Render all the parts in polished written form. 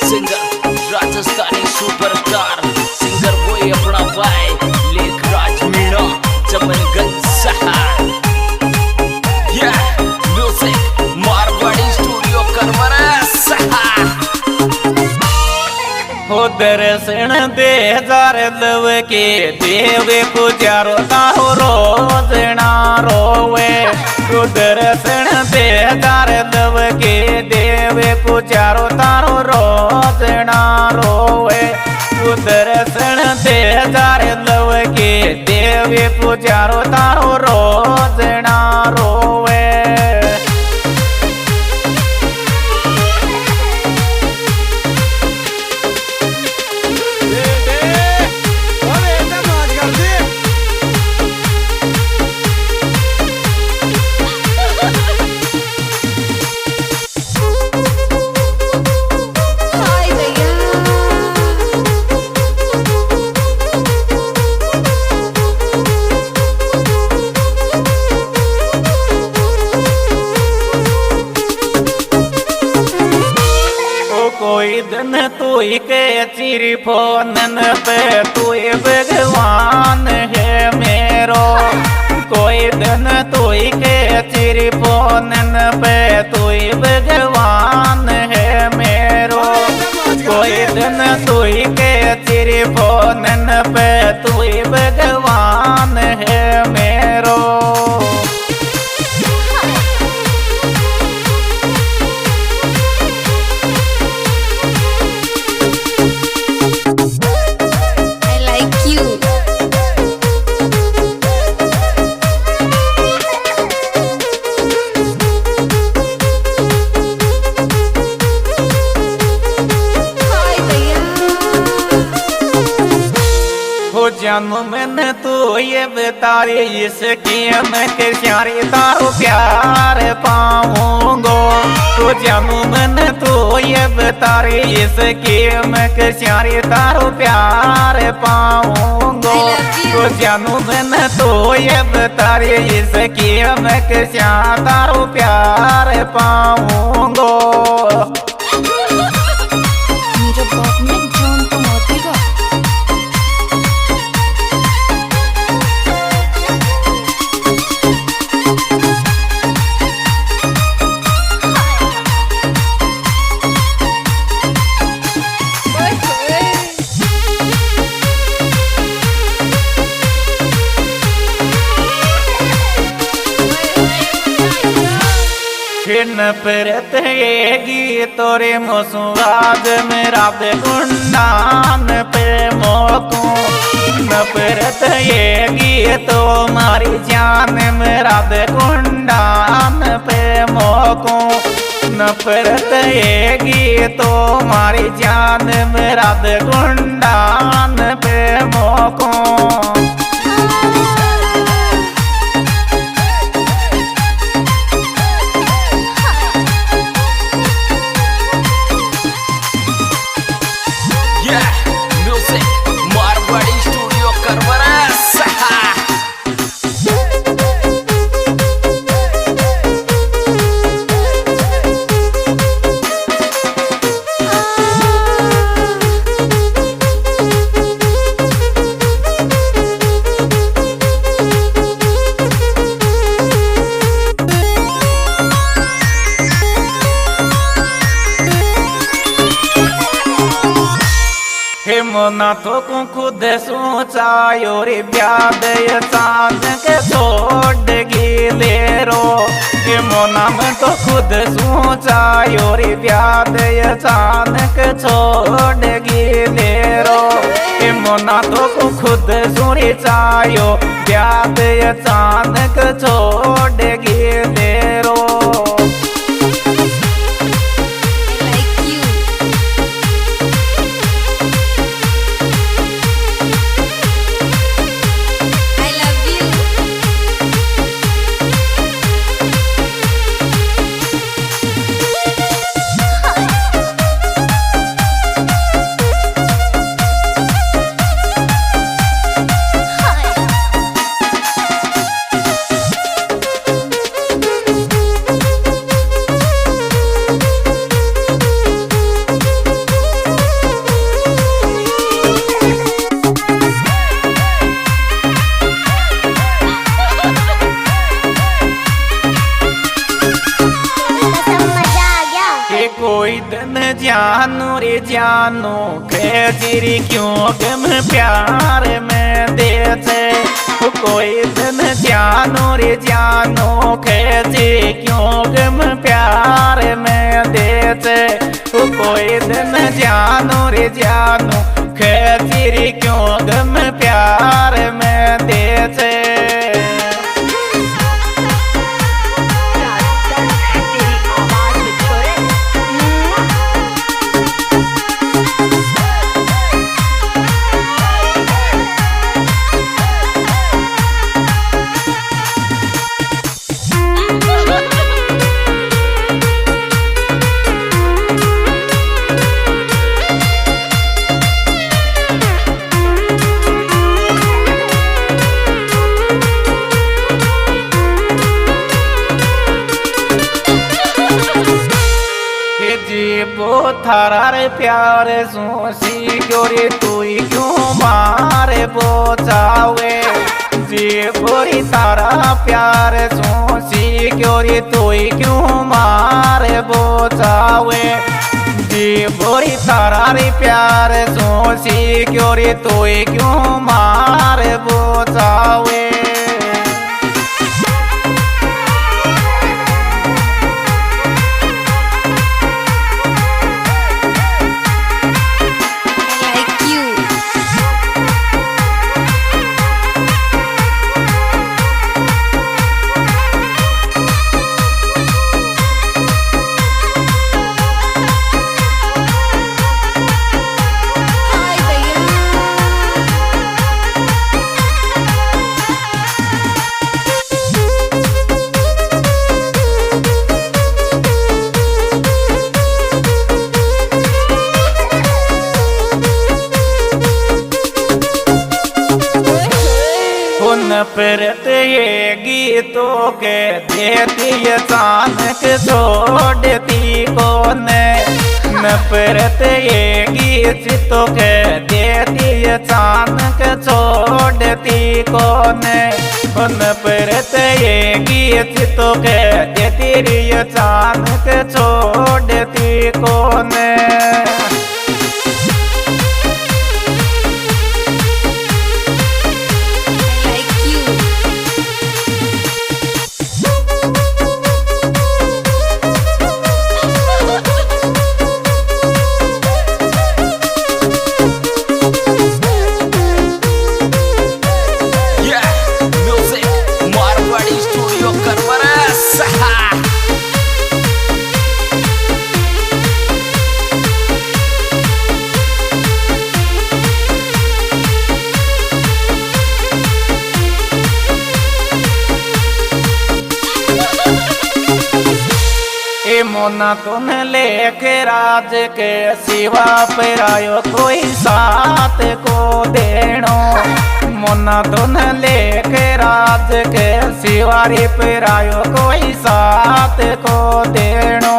Singer Rajasthani superstar singer कोई अपना भाई लेखराज मीणा चमनगंज सहार म्यूजिक मारवाड़ी स्टूडियो करवरा सहार हो दर्शन दे जार लव के देवे पुजारो तारो रोज ना रोवे। हो दर्शन दे जार लव के देवे पुजारो तारो रोज ना रोवे। हो दर्शन दे जार लव के देवे पुजारो तारो रोज ना रोवे। कोई दिन तू ही के चिरी फोनन पे तू ही भगवान है मेरो। कोई दिन तू ही के चिरी फोनन पे तू ही भगवान है मेरो। कोई दिन तू ही के चिरी फोनन पे तू ही भगवान है मेरो। जन्म मैंने तो ये बतारे इसकी मैं किसारी तारो प्यार पाऊंगो। तो जन्म मैंने तो ये बतारे इसकी मैं किसारी तारो प्यार पाऊंगो। तो जन्म मैंने तो ये बतारे इसकी मैं किसा तारो प्यार पाऊंगो। नफरत येगी तोरे मोसुराज मेरा दे गुंडान पे मोको। नफरत येगी तो मारी जान मेरा दे गुंडान पे मोको। नफरत येगी तो मारी जान मेरा दे गुंडान पे मोको। मारवाड़ी स्टूडियो करवरा सहार। मोना तो खुद सोचायो रे ब्याद चांद के छोड़ गिले रो। मोना में तो खुद सोचायो रे ब्याद चांद के छोड़ गिले रो। मोना तो खुद सुरी चायो ब्याद चांद के छोड़ गिले रो। जानू के चिरी क्यों गम प्यार में दे छे कोई दिन जानू के चिरी क्यों गम प्यार में दे छे कोई दिन जानू के चिरी क्यों गम प्यार में दे छे थारा रे प्यार सोसी गोरी तू क्यों मारे बोचावे जी गोरी तारा प्यार सोसी गोरी तू क्यों मारे बोचावे जी गोरी तारा रे प्यार सोसी गोरी तू क्यों मारे बोचावे नफरत ये गीतों के देती अचानक छोड़ती कौन नफरत ये गीतों के देती अचानक छोड़ती कौन नफरत ये गीतों के देती अचानक छोड़ती कौन मोना तुम लेके राज के सिवा पर आयो कोई साथ को देनो मोना तुम लेके राज के सिवारी पर आयो कोई साथ को देनो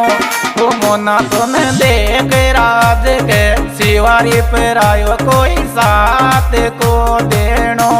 मोना तुम लेके राज के सिवारी पर आयो कोई साथ को देनो